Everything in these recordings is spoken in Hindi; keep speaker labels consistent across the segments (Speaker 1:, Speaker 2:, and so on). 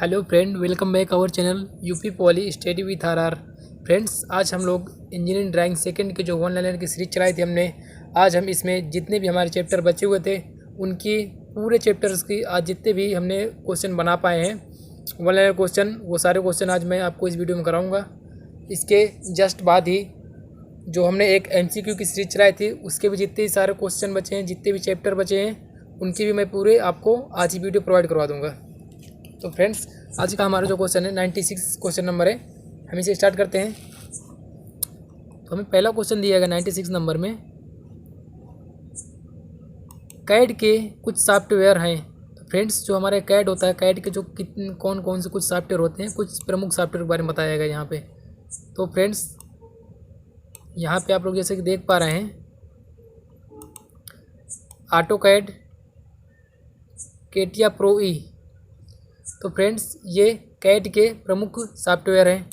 Speaker 1: Hello friend, welcome back our channel UP poly study with R. Friends, आज हम लोग इंजीनियरिंग ड्राइंग सेकंड के जो वन लाइनर की सीरीज चलाई थी हमने। आज हम इसमें जितने भी हमारे चैप्टर बचे हुए थे उनकी पूरे चैप्टर्स की आज जितने भी हमने क्वेश्चन बना पाए हैं वन लाइनर क्वेश्चन, वो सारे क्वेश्चन आज मैं आपको इस वीडियो में कराऊँगा। इसके जस्ट बाद ही जो हमने एक MCQ की सीरीज चलाई थी उसके भी जितने सारे क्वेश्चन बचे हैं, जितने भी चैप्टर बचे हैं, उनकी भी मैं पूरे आपको आज ही वीडियो प्रोवाइड करवा दूँगा। तो फ्रेंड्स, आज का हमारा जो क्वेश्चन है 96 क्वेश्चन नंबर है, हम इसे स्टार्ट करते हैं। तो हमें पहला क्वेश्चन दिया गया 96 नंबर में, कैड के कुछ सॉफ्टवेयर हैं। तो फ्रेंड्स, जो हमारा कैड होता है, कैड के जो कौन कौन से कुछ सॉफ्टवेयर होते हैं, कुछ प्रमुख सॉफ्टवेयर के बारे में बताया गया यहाँ पे। तो फ्रेंड्स, यहाँ पे आप लोग जैसे कि देख पा रहे हैं, ऑटोकैड, केटिया प्रो ई। तो फ्रेंड्स, ये कैड के प्रमुख सॉफ्टवेयर हैं।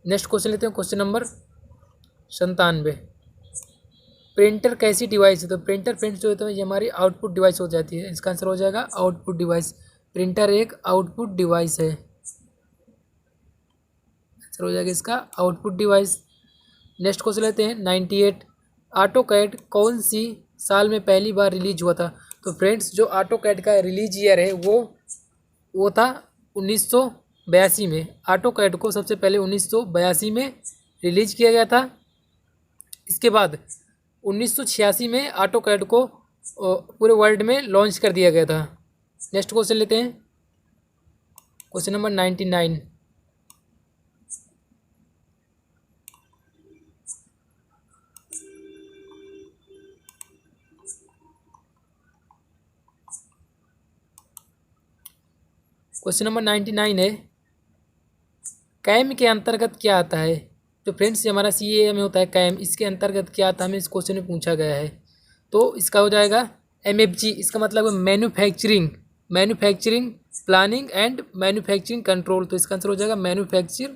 Speaker 1: नेक्स्ट क्वेश्चन लेते हैं, क्वेश्चन नंबर 97। प्रिंटर कैसी डिवाइस है? तो प्रिंटर फ्रेंड्स जो होता है ये हमारी आउटपुट डिवाइस हो जाती है। इसका आंसर हो जाएगा आउटपुट डिवाइस। प्रिंटर एक आउटपुट डिवाइस है, आंसर हो जाएगा इसका आउटपुट डिवाइस। नेक्स्ट क्वेश्चन लेते हैं 98। ऑटोकैड कौन सी साल में पहली बार रिलीज हुआ था? तो फ्रेंड्स, जो ऑटोकैड का रिलीज ईयर है वो था 1982 में। ऑटोकैड को सबसे पहले 1982 में रिलीज किया गया था। इसके बाद 1986 में ऑटोकैड को पूरे वर्ल्ड में लॉन्च कर दिया गया था। नेक्स्ट क्वेश्चन लेते हैं, क्वेश्चन नंबर 99। क्वेश्चन नंबर 99 है, कैम के अंतर्गत क्या आता है? तो फ्रेंड्स, ये हमारा CAA में होता है कैम, इसके अंतर्गत क्या आता है हमें इस क्वेश्चन में पूछा गया है। तो इसका हो जाएगा MFG। इसका मतलब है manufacturing planning and manufacturing control. तो इसका आंसर हो जाएगा manufacturing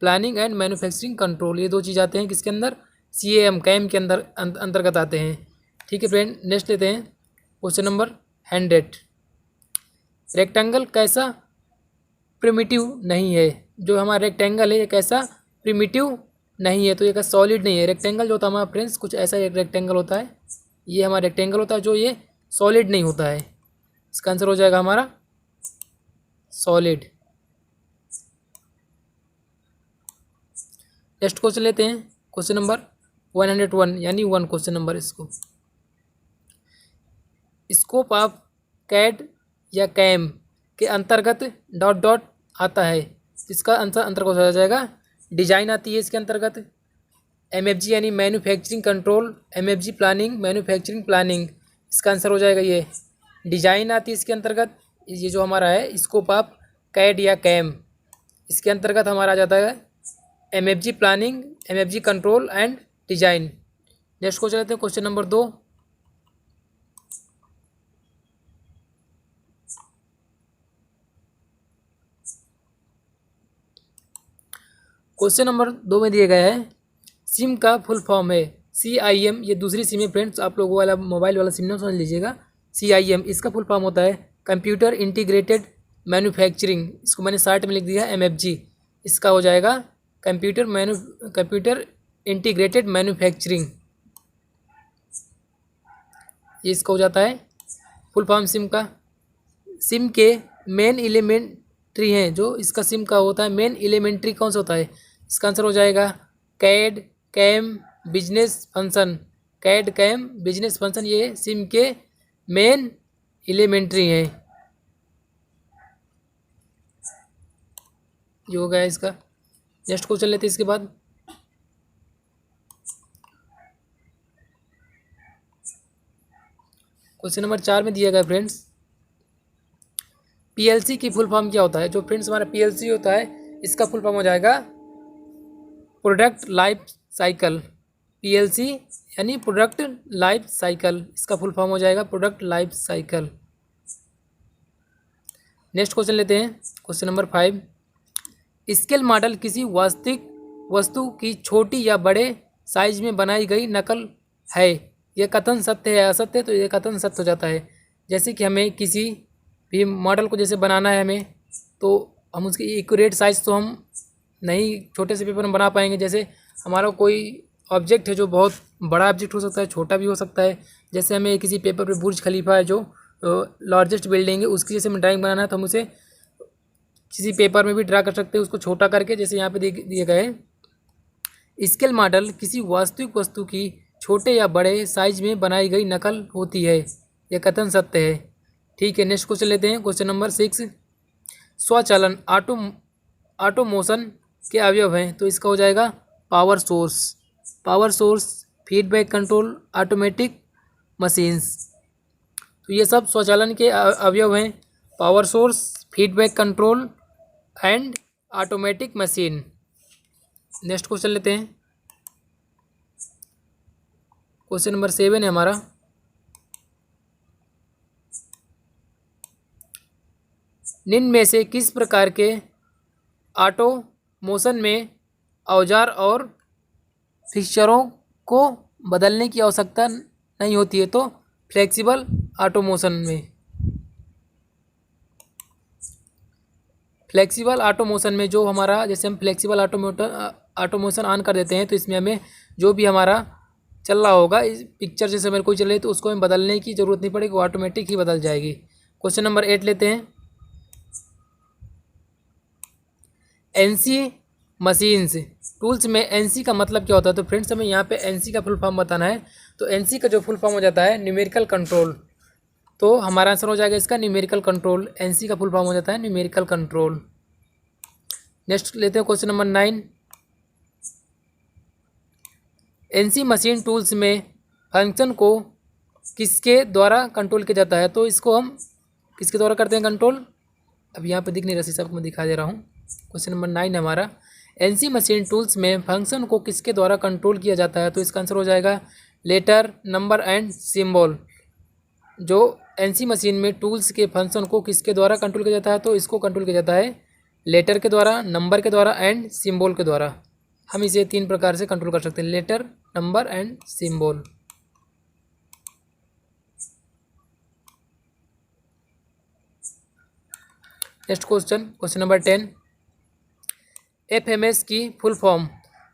Speaker 1: planning and manufacturing control. ये दो चीज़ आते हैं किसके अंदर? CAM कैम के अंदर अंतर्गत आते हैं। ठीक है फ्रेंड, नेक्स्ट लेते हैं क्वेश्चन नंबर 100। रेक्टेंगल कैसा प्रिमिटिव नहीं है? जो हमारा रेक्टेंगल है ये कैसा प्रिमिटिव नहीं है? तो ये सॉलिड नहीं है। रेक्टेंगल जो होता है हमारा फ्रेंड्स कुछ ऐसा एक रेक्टेंगल होता है, ये हमारा रेक्टेंगल होता है जो ये सॉलिड नहीं होता है। इसका आंसर हो जाएगा हमारा सॉलिड। नेक्स्ट क्वेश्चन लेते हैं, क्वेश्चन नंबर 101 यानी 1 क्वेश्चन नंबर। इसको स्कोप ऑफ कैड या कैम के अंतर्गत डॉट डॉट आता है। इसका आंसर अंतर्गत हो जाएगा डिजाइन आती है इसके अंतर्गत। MFG यानी manufacturing control, MFG planning, manufacturing planning. इसका आंसर हो जाएगा ये डिजाइन आती है इसके अंतर्गत। ये जो हमारा है स्कोप ऑफ कैड या कैम, इसके अंतर्गत हमारा आ जाता है MFG planning, MFG control and design. Next question लेते हैं, क्वेश्चन नंबर 2। क्वेश्चन नंबर 2 में दिया गया है, सिम का फुल फॉर्म है CIM। ये दूसरी सिम है फ्रेंड्स, आप लोगों वाला मोबाइल वाला सिम ना समझ लीजिएगा। CIM इसका फुल फॉर्म होता है कंप्यूटर इंटीग्रेटेड मैन्युफैक्चरिंग। इसको मैंने शॉर्ट में लिख दिया MFG। इसका हो जाएगा कंप्यूटर इंटीग्रेटेड मैन्युफैक्चरिंग। ये इसका हो जाता है फुल फॉर्म सिम का। सिम के मेन एलिमेंट्री हैं, जो इसका सिम का होता है मेन एलिमेंट्री कौन सा होता है? इसका आंसर हो जाएगा CAD CAM business function. CAD CAM business function ये सिम के मेन एलिमेंट्री हैं। ये हो गया इसका। नेक्स्ट क्वेश्चन लेते हैं इसके बाद, क्वेश्चन नंबर 4 में दिया गया फ्रेंड्स, PLC की फुल फॉर्म क्या होता है? जो फ्रेंड्स हमारा PLC होता है इसका फुल फॉर्म हो जाएगा प्रोडक्ट लाइफ साइकिल। PLC यानी प्रोडक्ट लाइफ साइकिल, इसका फुल फॉर्म हो जाएगा product life cycle. Next question लेते हैं, क्वेश्चन नंबर 5। स्केल मॉडल किसी वास्तविक वस्तु की छोटी या बड़े साइज में बनाई गई नकल है। यह कथन सत्य है असत्य? तो यह कथन सत्य हो जाता है। जैसे कि हमें किसी भी मॉडल को जैसे बनाना है हमें, तो हम उसकी एक्यूरेट साइज़ तो हम नहीं छोटे से पेपर में बना पाएंगे। जैसे हमारा कोई ऑब्जेक्ट है जो बहुत बड़ा ऑब्जेक्ट हो सकता है, छोटा भी हो सकता है। जैसे हमें किसी पेपर पे बुर्ज खलीफा है जो लार्जेस्ट बिल्डिंग है, उसकी जैसे हमें ड्राइंग बनाना है तो हम उसे किसी पेपर में भी ड्रा कर सकते हैं उसको छोटा करके, जैसे यहाँ पे दिए गए हैं। स्केल मॉडल किसी वास्तविक वस्तु की छोटे या बड़े साइज में बनाई गई नकल होती है, यह कथन सत्य है। ठीक है, नेक्स्ट क्वेश्चन लेते हैं। क्वेश्चन नंबर 6, स्वचालन ऑटोमोशन के अवयव हैं, तो इसका हो जाएगा power source. Power source, feedback control, automatic machines, तो ये सब स्वचालन के अवयव हैं। Power source, feedback control and automatic machine. Next question लेते हैं। क्वेश्चन नंबर 7 है हमारा, निम्न में से किस प्रकार के ऑटोमोशन में औजार और फिक्सचरों को बदलने की आवश्यकता नहीं होती है? तो फ्लेक्सिबल ऑटोमोशन में। फ्लेक्सिबल ऑटोमोशन में जो हमारा, जैसे हम फ्लेक्सिबल ऑटोमोशन ऑन कर देते हैं तो इसमें हमें जो भी हमारा चल रहा होगा, इस पिक्चर जैसे मेरे को चल रही है तो उसको हमें बदलने की ज़रूरत नहीं पड़ेगी, वो ऑटोमेटिक ही बदल जाएगी। क्वेश्चन नंबर 8 लेते हैं। एनसी मशीन्स टूल्स में एनसी का मतलब क्या होता है? तो फ्रेंड्स हमें यहाँ पे एनसी का फुल फॉर्म बताना है। तो एनसी का जो फुल फॉर्म हो जाता है न्यूमेरिकल कंट्रोल, तो हमारा आंसर हो जाएगा इसका न्यूमेरिकल कंट्रोल। एनसी का फुल फॉर्म हो जाता है न्यूमेरिकल कंट्रोल। नेक्स्ट लेते हैं question number 9, NC machine tools में फंक्शन को किसके द्वारा कंट्रोल किया जाता है? तो इसको हम किसके द्वारा करते हैं कंट्रोल? अब यहाँ पे दिख नहीं रहा, शीशा आपको मैं दिखा दे रहा हूँ। क्वेश्चन नंबर 9 हमारा, एनसी मशीन टूल्स में फंक्शन को किसके द्वारा कंट्रोल किया जाता है? तो इसका आंसर हो जाएगा लेटर, नंबर एंड सिंबल। जो एनसी मशीन में टूल्स के फंक्शन को किसके द्वारा कंट्रोल किया जाता है? तो इसको कंट्रोल किया जाता है लेटर के द्वारा, नंबर के द्वारा एंड सिंबल के द्वारा। हम इसे 3 प्रकार से कंट्रोल कर सकते हैं, letter, number and symbol. Next question, question number 10, FMS की फुल फॉर्म,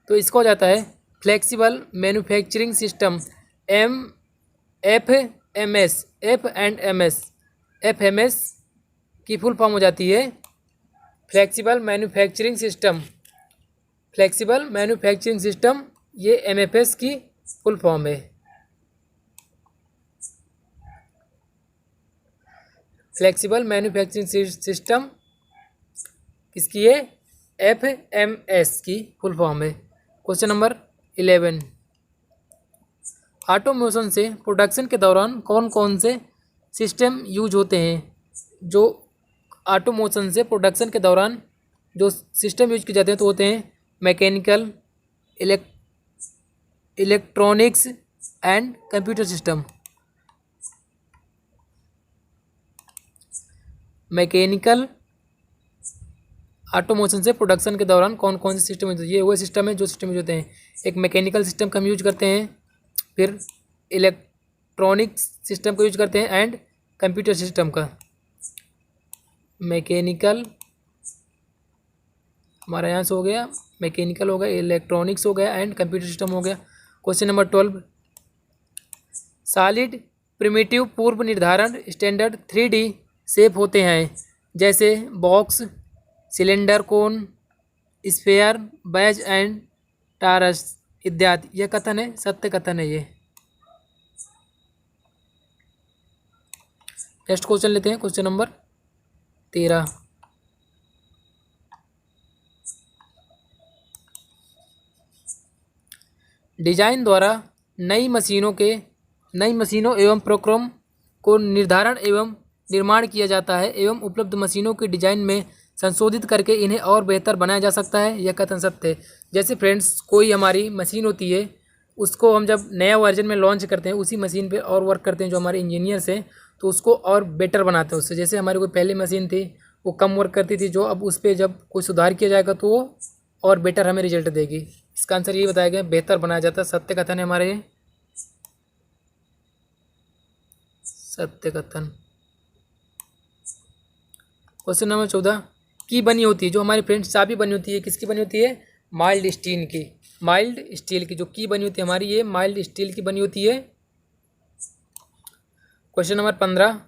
Speaker 1: तो इसको हो जाता है flexible manufacturing system. FMS, F and MS, FMS की फुल फॉर्म हो जाती है flexible manufacturing system. Flexible manufacturing system, ये एमएफएस की फुल फॉर्म है। फ्लेक्सिबल मैन्युफैक्चरिंग सिस्टम किसकी है? एफएमएस की फुल फॉर्म है। क्वेश्चन नंबर 11, ऑटोमेशन से प्रोडक्शन के दौरान कौन कौन से सिस्टम यूज होते हैं? जो ऑटोमेशन से प्रोडक्शन के दौरान जो सिस्टम यूज किए जाते हैं तो होते हैं mechanical, electronics and computer system. Mechanical automation से प्रोडक्शन के दौरान कौन कौन से सिस्टम यूज होते हैं? ये वो सिस्टम है जो सिस्टम यूज होते हैं, एक मैकेनिकल सिस्टम का हम यूज करते हैं, फिर इलेक्ट्रॉनिक सिस्टम का यूज करते हैं एंड कंप्यूटर सिस्टम का। मैकेनिकल हमारा यहाँ से हो गया, मैकेनिकल हो गया, इलेक्ट्रॉनिक्स हो गया एंड कंप्यूटर सिस्टम हो गया। क्वेश्चन नंबर 12, सॉलिड प्रिमिटिव पूर्व निर्धारण स्टैंडर्ड 3D शेप होते हैं, जैसे box, cylinder, cone, sphere, wedge and torus इत्यादि। यह कथन है, सत्य कथन है ये। नेक्स्ट क्वेश्चन लेते हैं, क्वेश्चन नंबर 13, डिजाइन द्वारा नई मशीनों एवं प्रक्रम को निर्धारण एवं निर्माण किया जाता है एवं उपलब्ध मशीनों की डिजाइन में संशोधित करके इन्हें और बेहतर बनाया जा सकता है, यह कथन सत्य है। जैसे फ्रेंड्स कोई हमारी मशीन होती है, उसको हम जब नया वर्जन में लॉन्च करते हैं, उसी मशीन पे और वर्क करते हैं जो हमारे इंजीनियर्स हैं, तो उसको और बेटर बनाते हैं उससे। जैसे हमारी कोई पहले मशीन थी वो कम वर्क करती थी, जो अब उस पर जब कोई सुधार किया जाएगा तो वो और बेटर हमें रिजल्ट देगी। इसका आंसर ये बताया गया, बेहतर बनाया जाता है, सत्य कथन है हमारे ये, सत्य कथन। क्वेश्चन नंबर 14, की बनी होती है, जो हमारी फ्रेंड्स चाबी बनी होती है, किसकी बनी होती है? माइल्ड स्टील की। माइल्ड स्टील की जो की बनी होती है हमारी, ये माइल्ड स्टील की बनी होती है। क्वेश्चन नंबर 15,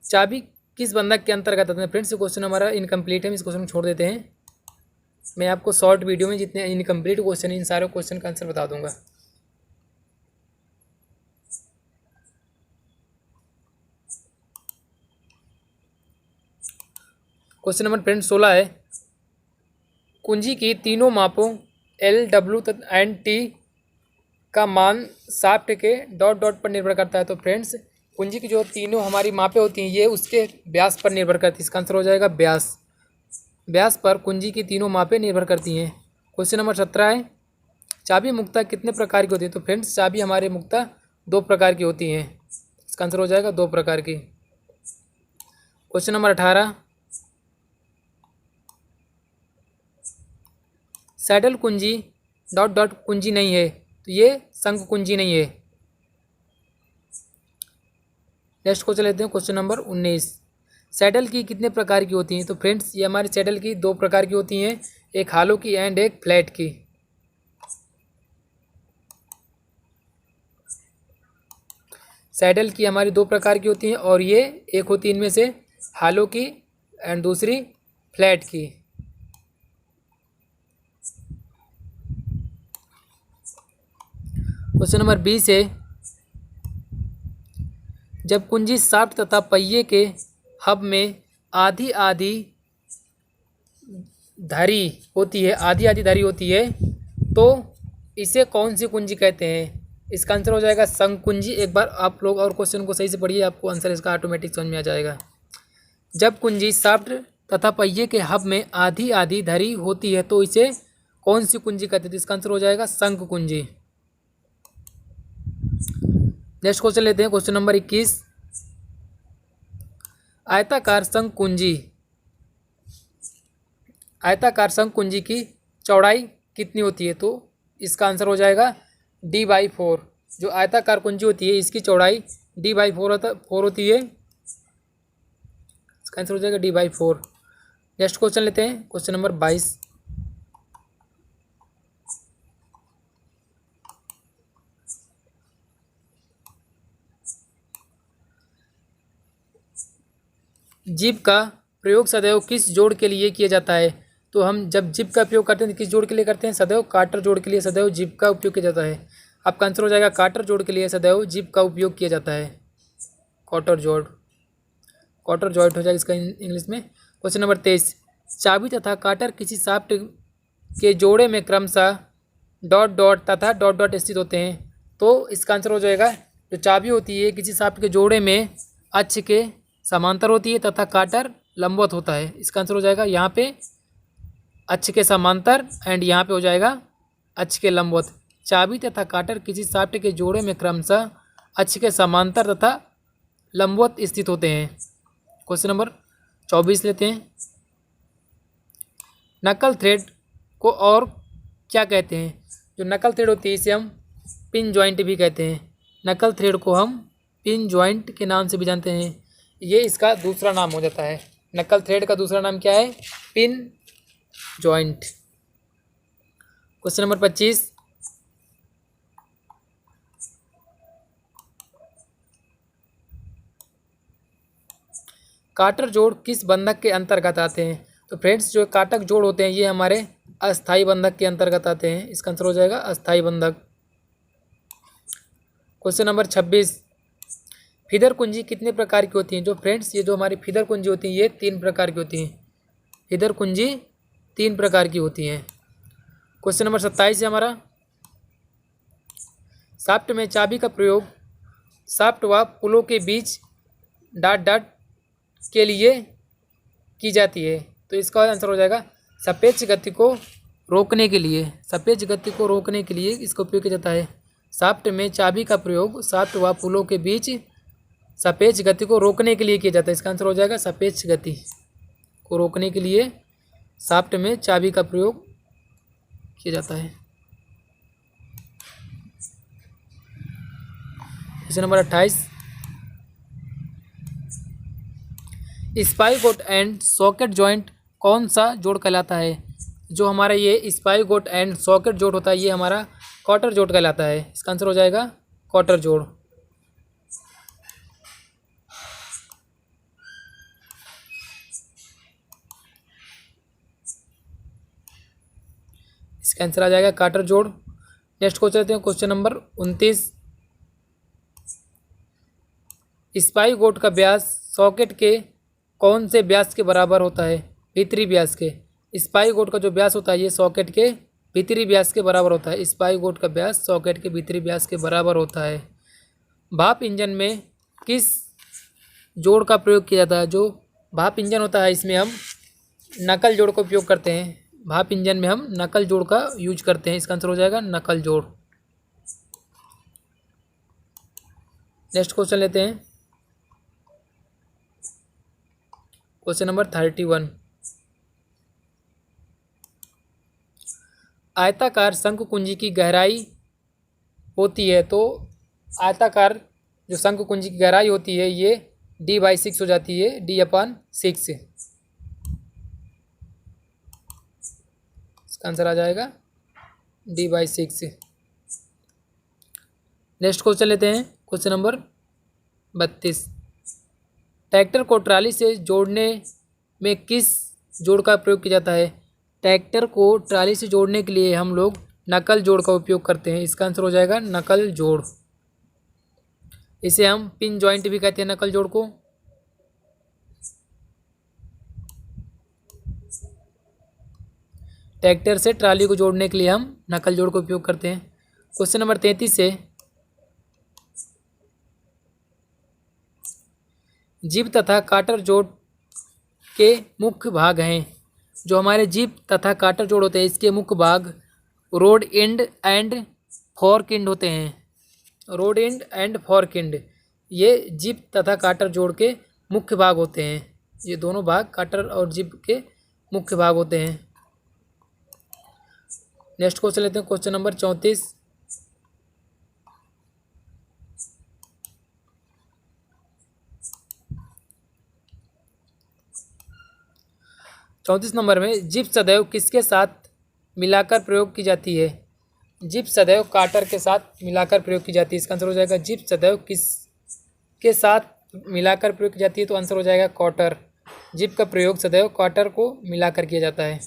Speaker 1: चाबी किस बंधक के अंतर्गत आते हैं? फ्रेंड्स क्वेश्चन हमारा इनकम्प्लीट है, इस क्वेश्चन को छोड़ देते हैं। मैं आपको शॉर्ट वीडियो में जितने इनकम्प्लीट क्वेश्चन, इन सारे क्वेश्चन का आंसर बता दूंगा। क्वेश्चन नंबर फ्रेंड 16 है, कुंजी की तीनों मापों एल, डब्ल्यू एंड टी का मान शाफ्ट के डॉट डॉट पर निर्भर करता है। तो फ्रेंड्स कुंजी की जो तीनों हमारी मापें होती हैं, ये उसके व्यास पर निर्भर करती है। इसका आंसर हो जाएगा व्यास। व्यास पर कुंजी की तीनों मापें निर्भर करती हैं। क्वेश्चन नंबर 17 है, चाबी मुक्ता कितने प्रकार की होती है? तो फ्रेंड्स चाबी हमारे मुक्ता 2 प्रकार की होती हैं। इसका आंसर हो जाएगा 2 प्रकार की। क्वेश्चन नंबर 18, सैडल कुंजी डॉट डॉट कुंजी नहीं है, तो ये शंख कुंजी नहीं है। नेक्स्ट क्वेश्चन लेते हैं, क्वेश्चन नंबर 19, सैडल की कितने प्रकार की होती हैं? तो फ्रेंड्स ये हमारी सैडल की 2 प्रकार की होती हैं, एक हालो की एंड एक फ्लैट की। सैडल की हमारी 2 प्रकार की होती हैं, और ये एक होती है इनमें से हालो की एंड दूसरी फ्लैट की। क्वेश्चन नंबर 20 है, जब कुंजी शाफ्ट तथा पहिए के हब में आधी आधी धरी होती है, आधी आधी धरी होती है, तो इसे कौन सी कुंजी कहते हैं? इसका आंसर हो जाएगा शंख कुंजी। एक बार आप लोग और क्वेश्चन को सही से पढ़िए, आपको आंसर इसका ऑटोमेटिक समझ में आ जाएगा। जब कुंजी शाफ्ट तथा पहिए के हब में आधी आधी धरी होती है, तो इसे कौन सी कुंजी कहते हैं? तो इसका आंसर हो जाएगा शंख कुंजी। नेक्स्ट क्वेश्चन लेते हैं, क्वेश्चन नंबर 21, आयताकार शंख कुंजी, आयताकार शंख कुंजी की चौड़ाई कितनी होती है? तो इसका आंसर हो जाएगा D/4। जो आयताकार कुंजी होती है इसकी चौड़ाई D/4 होती है। इसका आंसर हो जाएगा D/4। नेक्स्ट क्वेश्चन लेते हैं, क्वेश्चन नंबर 22, जिप का प्रयोग सदैव किस जोड़ के लिए किया जाता है? तो हम जब जिप का उपयोग करते हैं तो किस जोड़ के लिए करते हैं? सदैव काटर जोड़ के लिए सदैव जिप का उपयोग किया जाता है। आपका आंसर हो जाएगा काटर जोड़ के लिए सदैव जिप का उपयोग किया जाता है। कॉटर जोड़, कॉटर जॉइंट हो जाएगा इसका इंग्लिश में। क्वेश्चन नंबर 23, चाबी तथा काटर किसी शाफ्ट के जोड़े में क्रमशः डॉट डॉट तथा डॉट डॉट स्थित होते हैं, तो इसका आंसर हो जाएगा जो चाबी होती है किसी शाफ्ट के जोड़े में अक्ष के समांतर होती है तथा काटर लंबवत होता है। इसका आंसर हो जाएगा यहाँ पे अक्ष के समांतर एंड यहाँ पे हो जाएगा अक्ष के लंबवत। चाबी तथा काटर किसी शाफ्ट के जोड़े में क्रमशः अक्ष के समांतर तथा लंबवत स्थित होते हैं। क्वेश्चन नंबर 24 लेते हैं, नकल थ्रेड को और क्या कहते हैं? जो नकल थ्रेड होती है इसे हम पिन जॉइंट भी कहते हैं। नकल थ्रेड को हम पिन जॉइंट के नाम से भी जानते हैं, ये इसका दूसरा नाम हो जाता है। नकल थ्रेड का दूसरा नाम क्या है? Pin joint. Question number 25, Carter जोड़ किस बंधक के अंतर्गत आते हैं? तो फ्रेंड्स जो काटक जोड़ होते हैं ये हमारे अस्थाई बंधक के अंतर्गत आते हैं। इसका आंसर हो जाएगा अस्थाई बंधक। क्वेश्चन नंबर 26, फिदर कुंजी कितने प्रकार की होती हैं? जो फ्रेंड्स ये जो हमारी फिदर कुंजी होती हैं ये 3 प्रकार की होती हैं। फिदर कुंजी 3 प्रकार की होती हैं। क्वेश्चन नंबर 27 है हमारा, शाफ्ट में चाबी का प्रयोग शाफ्ट व पुलों के बीच डॉट डॉट के लिए की जाती है, तो इसका आंसर हो जाएगा सापेक्ष गति को रोकने के लिए। सापेक्ष गति को रोकने के लिए इसका उपयोग किया जाता है। शाफ्ट में चाबी का प्रयोग शाफ्ट व पुलों के बीच सापेक्ष गति को रोकने के लिए किया जाता है। इसका आंसर हो जाएगा सापेक्ष गति को रोकने के लिए शाफ्ट में चाबी का प्रयोग किया जाता है। Question number 28, spigot and socket joint कौन सा जोड़ कहलाता है? जो हमारा ये स्पाई गोट एंड सॉकेट जोड़ होता है ये हमारा क्वार्टर जोड़ कहलाता है। इसका आंसर हो जाएगा क्वार्टर जोड़। इसका आंसर आ जाएगा क्वार्टर जोड़। नेक्स्ट क्वेश्चन लेते हैं, क्वेश्चन नंबर 29। स्पाई गोट का व्यास सॉकेट के कौन से व्यास के बराबर होता है? भीतरी व्यास के। स्पाई गोट का जो व्यास होता है ये सॉकेट के भीतरी व्यास के बराबर होता है। स्पाई गोट का व्यास सॉकेट के भीतरी व्यास के बराबर होता है। भाप इंजन में किस जोड़ का प्रयोग किया जाता है? जो भाप इंजन होता है इसमें हम नकल जोड़ का उपयोग करते हैं। भाप इंजन में हम नकल जोड़ का यूज करते हैं। इसका आंसर हो जाएगा नकल जोड़। नेक्स्ट क्वेश्चन लेते हैं, क्वेश्चन नंबर 31। आयताकार शंकु कुंजी की गहराई होती है, तो आयताकार जो शंकु कुंजी की गहराई होती है ये D/6 हो जाती है, D/6। इसका आंसर आ जाएगा D/6। नेक्स्ट क्वेश्चन लेते हैं, क्वेश्चन नंबर 32। ट्रैक्टर को ट्राली से जोड़ने में किस जोड़ का प्रयोग किया जाता है? ट्रैक्टर को ट्राली से जोड़ने के लिए हम लोग नकल जोड़ का उपयोग करते हैं। इसका आंसर हो जाएगा नकल जोड़। इसे हम पिन जॉइंट भी कहते हैं नकल जोड़ को। ट्रैक्टर से ट्राली को जोड़ने के लिए हम नकल जोड़ का उपयोग करते हैं। क्वेश्चन नंबर 33 से, जिप तथा काटर जोड़ के मुख्य भाग हैं। जो हमारे जिप तथा काटर जोड़ होते हैं इसके मुख्य भाग road and and fork and होते हैं। Road and and fork and ये जिप तथा काटर जोड़ के मुख्य भाग होते हैं। ये दोनों भाग काटर और जिप के मुख्य भाग होते हैं। नेक्स्ट क्वेश्चन लेते हैं, क्वेश्चन नंबर 34। चौंतीस नंबर में जिप सदैव किसके साथ मिलाकर प्रयोग की जाती है? जिप सदैव काटर के साथ मिलाकर प्रयोग की जाती है। इसका आंसर हो जाएगा जिप सदैव किसके साथ मिलाकर प्रयोग की जाती है, तो आंसर हो जाएगा क्वार्टर। जिप का प्रयोग सदैव क्वार्टर को मिलाकर किया जाता है।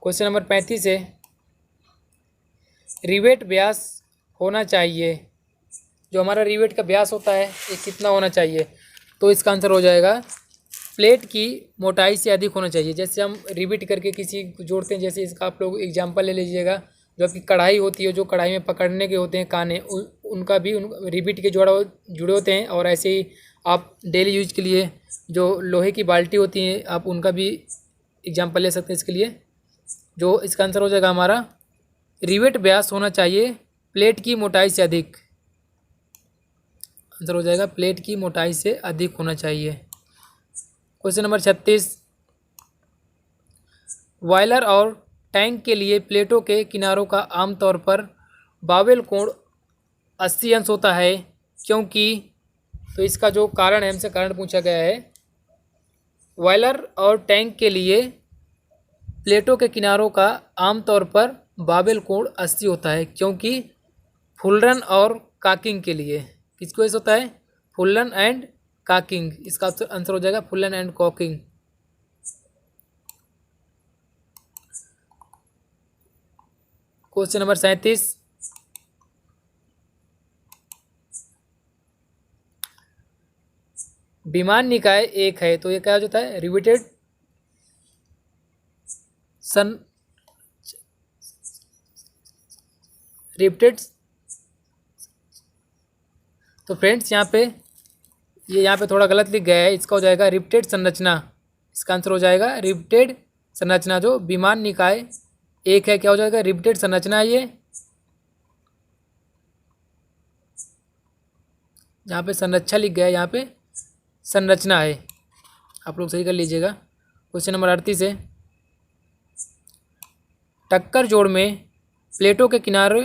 Speaker 1: क्वेश्चन नंबर 35 है, रिवेट व्यास होना चाहिए। जो हमारा रिवेट का व्यास होता है ये कितना होना चाहिए? तो इसका आंसर हो जाएगा प्लेट की मोटाई से अधिक होना चाहिए। जैसे हम रिवेट करके किसी को जोड़ते हैं, जैसे इसका आप लोग एग्जांपल ले लीजिएगा, जो आपकी कढ़ाई होती है, जो कढ़ाई में पकड़ने के होते हैं काने, उनका भी रिवेट के जुड़े होते हैं। और ऐसे ही आप डेली यूज के लिए जो लोहे की बाल्टी होती हैं आप उनका भी एग्जांपल ले सकते हैं इसके लिए। जो इसका आंसर हो जाएगा हमारा रिवेट व्यास होना चाहिए प्लेट की मोटाई से अधिक। आंसर हो जाएगा प्लेट की मोटाई से अधिक होना चाहिए। क्वेश्चन नंबर 36, बॉयलर और टैंक के लिए प्लेटों के किनारों का आमतौर पर बावेल कोण 80 अंश होता है, क्योंकि तो इसका जो कारण है हमसे कारण पूछा गया है। बॉयलर और टैंक के लिए प्लेटों के किनारों का आमतौर पर बावेल कोण 80 होता है, क्योंकि फुलरन और काकिंग के लिए। किसकी वजह से होता है? फुलन एंड काकिंग। इसका आंसर हो जाएगा Phulan and caulking. Question number 37, विमान निकाय एक है, तो ये क्या हो जाता है? रिवेटेड सन रिवेटेड। तो फ्रेंड्स यहाँ पे थोड़ा गलत लिख गया है, इसका हो जाएगा रिवेटेड संरचना। इसका आंसर हो जाएगा रिवेटेड संरचना। जो विमान निकाय एक है क्या हो जाएगा? रिवेटेड संरचना है ये। यहाँ पे संरचना लिख गया है, यहाँ पे संरचना है, आप लोग सही कर लीजिएगा। क्वेश्चन नंबर 38 है, टक्कर जोड़ में प्लेटों के किनारे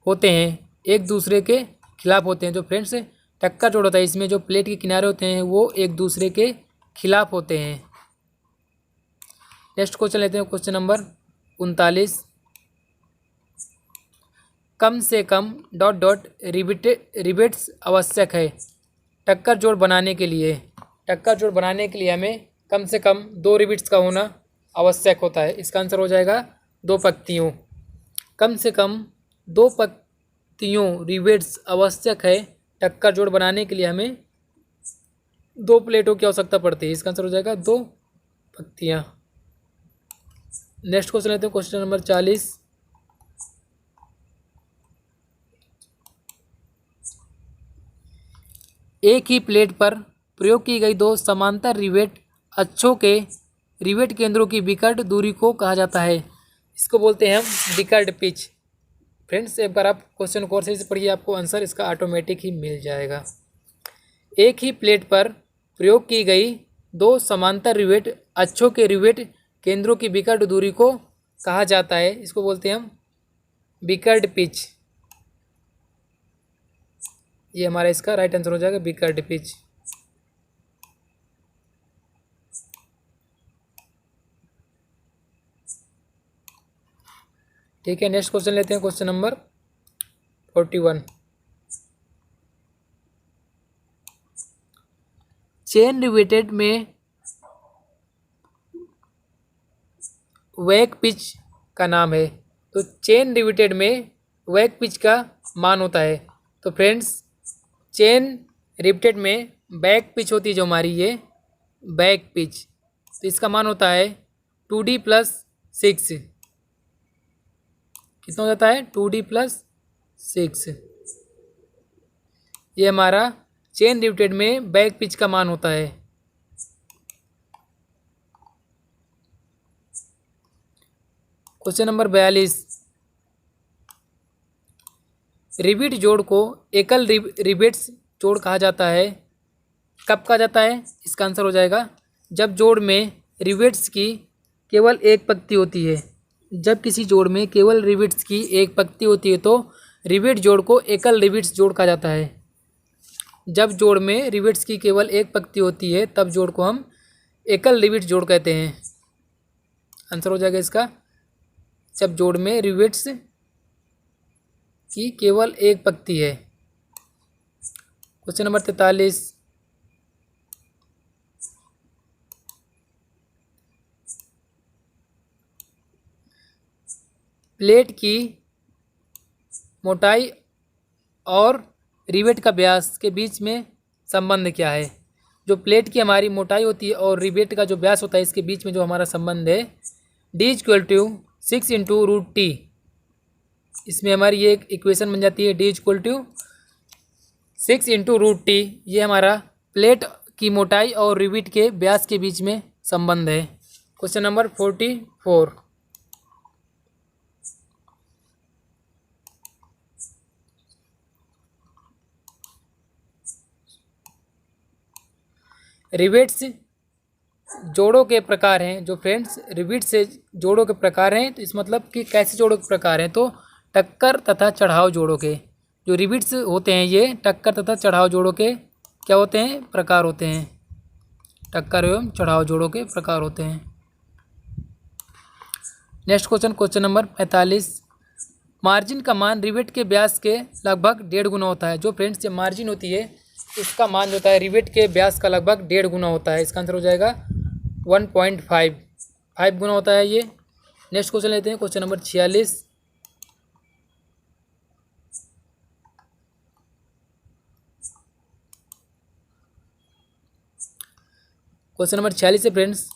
Speaker 1: होते हैं एक दूसरे के खिलाफ होते हैं। जो फ्रेंड्स टक्कर जोड़ होता है इसमें जो प्लेट के किनारे होते हैं वो एक दूसरे के खिलाफ होते हैं। नेक्स्ट क्वेश्चन लेते हैं, क्वेश्चन नंबर 39। कम से कम डॉट डॉट रिबिट्स आवश्यक है टक्कर जोड़ बनाने के लिए। टक्कर जोड़ बनाने के लिए हमें कम से कम 2 रिबिट्स का होना आवश्यक होता है। इसका आंसर हो जाएगा 2 पंक्तियों। कम से कम 2 पंक्तियों रिबिट्स आवश्यक है टक्कर जोड़ बनाने के लिए हमें 2 प्लेटों की आवश्यकता पड़ती है। इसका आंसर हो जाएगा 2 पंक्तियाँ। नेक्स्ट क्वेश्चन लेते हैं, क्वेश्चन नंबर 40। एक ही प्लेट पर प्रयोग की गई 2 समांतर रिवेट अक्षों के रिवेट केंद्रों की विकर्ण दूरी को कहा जाता है। इसको बोलते हैं हम विकर्ण पिच। फ्रेंड्स, एक बार आप क्वेश्चन को और सही से पढ़िए, आपको आंसर इसका ऑटोमेटिक ही मिल जाएगा। एक ही प्लेट पर प्रयोग की गई 2 समांतर रिवेट अक्षों के रिवेट केंद्रों की विकर्ण दूरी को कहा जाता है। इसको बोलते हैं हम विकर्ण पिच। ये हमारा इसका राइट आंसर हो जाएगा विकर्ण पिच। ठीक है, नेक्स्ट क्वेश्चन लेते हैं, क्वेश्चन नंबर 41। चेन रिवेटेड में वैक पिच का नाम है। तो चेन रिवेटेड में वैक पिच का मान होता है। तो फ्रेंड्स, चेन रिवेटेड में बैक पिच होती है जो हमारी, ये बैक पिच, तो इसका मान होता है 2D+6। कितना हो जाता है? 2D+6। ये हमारा चेन रिवेटेड में बैक पिच का मान होता है। Question number 42। रिवेट जोड़ को एकल रिवेट्स जोड़ कहा जाता है। कब कहा जाता है? इसका आंसर हो जाएगा जब जोड़ में रिवेट्स की केवल एक पंक्ति होती है। जब किसी जोड़ में केवल रिवेट्स की एक पंक्ति होती है तो रिवेट जोड़ को एकल रिवेट्स जोड़ कहा जाता है। जब जोड़ में रिवेट्स की केवल एक पंक्ति होती है तब जोड़ को हम एकल रिवेट जोड़ कहते हैं। आंसर हो जाएगा इसका जब जोड़ में रिवेट्स की केवल एक पंक्ति है। Question number 43। प्लेट की मोटाई और रिवेट का व्यास के बीच में संबंध क्या है? जो प्लेट की हमारी मोटाई होती है और रिवेट का जो व्यास होता है, इसके बीच में जो हमारा संबंध है D=6 × √T। इसमें हमारी ये एक इक्वेशन बन जाती है D=6 × √T। ये हमारा प्लेट की मोटाई और रिवेट के व्यास के बीच में संबंध है। Question number 44। रिवेट्स जोड़ों के प्रकार हैं। जो फ्रेंड्स रिवेट से जोड़ों के प्रकार हैं, तो इस मतलब कि कैसे जोड़ों के प्रकार हैं? तो टक्कर तथा चढ़ाव जोड़ों के जो रिवेट्स होते हैं, ये टक्कर तथा चढ़ाव जोड़ों के क्या होते हैं? प्रकार होते हैं। टक्कर एवं चढ़ाव जोड़ों के प्रकार होते हैं। Next question, question number 45। Margin का मान रिवेट के व्यास के लगभग 1.5 गुना होता है। जो फ्रेंड्स ये मार्जिन होती है, इसका मान जो होता है रिवेट के व्यास का लगभग 1.5 गुना होता है। इसका आंसर हो जाएगा 1.5 गुना होता है ये। नेक्स्ट क्वेश्चन लेते हैं, क्वेश्चन नंबर 46। क्वेश्चन नंबर 46 है फ्रेंड्स,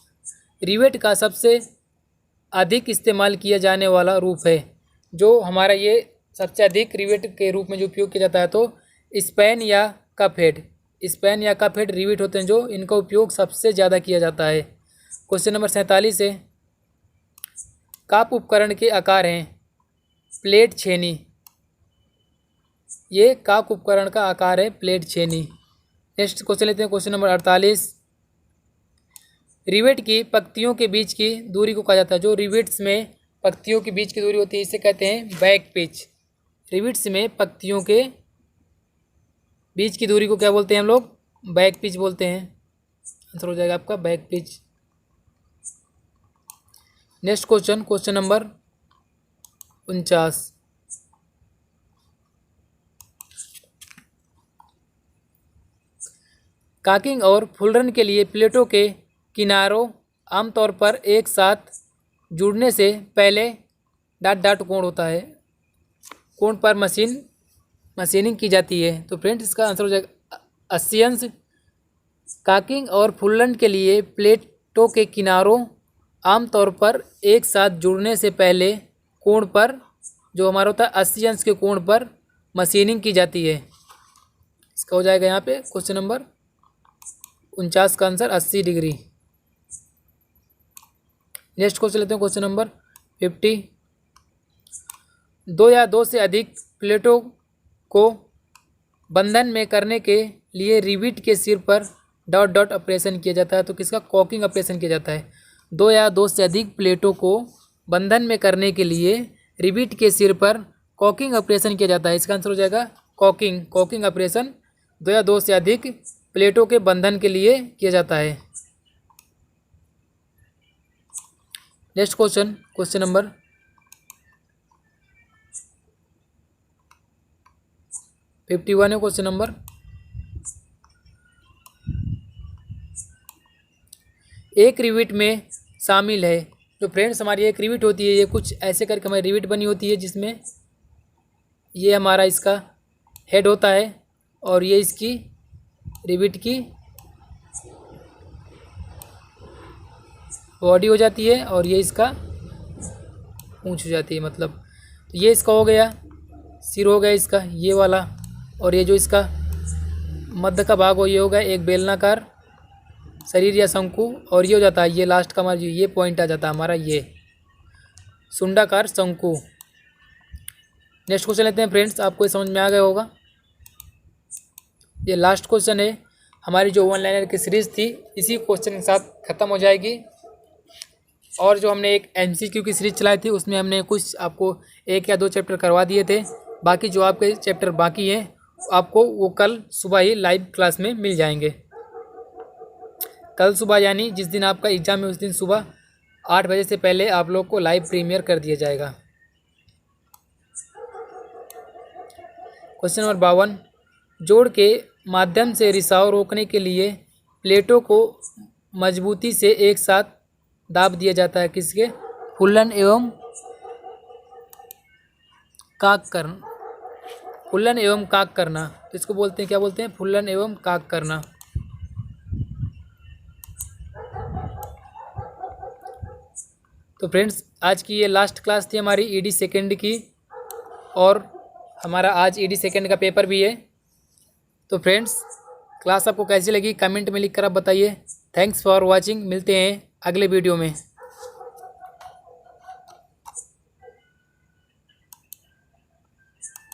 Speaker 1: रिवेट का सबसे अधिक इस्तेमाल किया जाने वाला रूप है। जो हमारा ये सबसे अधिक रिवेट के रूप में जो उपयोग किया जाता है, तो स्पैन या कप हेड। स्पैन या कप हेड रिवेट होते हैं जो इनका उपयोग सबसे ज़्यादा किया जाता है। क्वेश्चन नंबर 47 है, कप उपकरण के आकार हैं प्लेट छेनी। ये कप उपकरण का आकार है प्लेट छेनी। नेक्स्ट क्वेश्चन लेते हैं, क्वेश्चन नंबर 48। रिवेट की पंक्तियों के बीच की दूरी को कहा जाता है। जो रिवेट्स में पंक्तियों के बीच की दूरी होती है, इसे कहते हैं बैक पिच। रिवेट्स में पंक्तियों के बीच की दूरी को क्या बोलते हैं हम लोग? बैक पिच बोलते हैं। आंसर हो जाएगा आपका back pitch. Next question, question number 49। काकिंग और फुलरन के लिए प्लेटों के किनारों आमतौर पर एक साथ जुड़ने से पहले डॉट डॉट कोण होता है, कोण पर मशीनिंग की जाती है। तो फ्रेंड्स इसका आंसर हो जाएगा 80 अंश। काकिंग और फुलरन के लिए प्लेटों के किनारों आमतौर पर एक साथ जुड़ने से पहले कोण पर, जो हमारा होता है 80 अंश के कोण पर मशीनिंग की जाती है। इसका हो जाएगा यहाँ पे क्वेश्चन नंबर 49 का आंसर 80 डिग्री। नेक्स्ट क्वेश्चन लेते हैं, क्वेश्चन नंबर 50। दो या दो से अधिक प्लेटों को बंधन में करने के लिए रिवेट के सिर पर डॉट डॉट ऑपरेशन किया जाता है। तो किसका? कॉकिंग ऑपरेशन किया जाता है। दो या दो से अधिक प्लेटों को बंधन में करने के लिए रिवेट के सिर पर कॉकिंग ऑपरेशन किया जाता है। इसका आंसर हो जाएगा कॉकिंग ऑपरेशन दो या दो से अधिक प्लेटों के बंधन के लिए किया जाता है। नेक्स्ट क्वेश्चन, क्वेश्चन नंबर 51 है। क्वेश्चन नंबर, एक रिवेट में शामिल है। जो फ्रेंड्स हमारी एक रिवेट होती है, ये कुछ ऐसे करके हमारी रिवेट बनी होती है, जिसमें ये हमारा इसका हेड होता है और ये इसकी रिवेट की बॉडी हो जाती है और ये इसका पूंछ हो जाती है। मतलब तो ये इसका हो गया, सिर हो गया इसका ये वाला, और ये जो इसका मध्य का भाग हो ये होगा एक बेलनाकार शरीर या शंकु, और ये हो जाता है ये लास्ट का हमारा ये पॉइंट आ जाता है हमारा ये सुंडाकार शंकु। नेक्स्ट क्वेश्चन लेते हैं फ्रेंड्स, आपको ये समझ में आ गया होगा। ये लास्ट क्वेश्चन है, हमारी जो वन लाइनर की सीरीज़ थी इसी क्वेश्चन के साथ ख़त्म हो जाएगी। और जो हमने एक MCQ की सीरीज चलाई थी उसमें हमने कुछ आपको 1 या 2 चैप्टर करवा दिए थे। बाकी जो आपके चैप्टर बाकी हैं आपको वो कल सुबह ही लाइव क्लास में मिल जाएंगे। कल सुबह यानी जिस दिन आपका एग्ज़ाम है उस दिन सुबह 8 बजे से पहले आप लोग को लाइव प्रीमियर कर दिया जाएगा। क्वेश्चन नंबर 52, जोड़ के माध्यम से रिसाव रोकने के लिए प्लेटों को मजबूती से एक साथ दाब दिया जाता है। किसके? फुलन एवं काक करना। तो इसको बोलते हैं, क्या बोलते हैं? फुलन एवं काक करना। तो फ्रेंड्स आज की ये लास्ट क्लास थी हमारी ED सेकेंड की, और हमारा आज ED सेकेंड का पेपर भी है। तो फ्रेंड्स क्लास आपको कैसी लगी कमेंट में लिख कर आप बताइए। थैंक्स फॉर वॉचिंग, मिलते हैं अगले वीडियो में।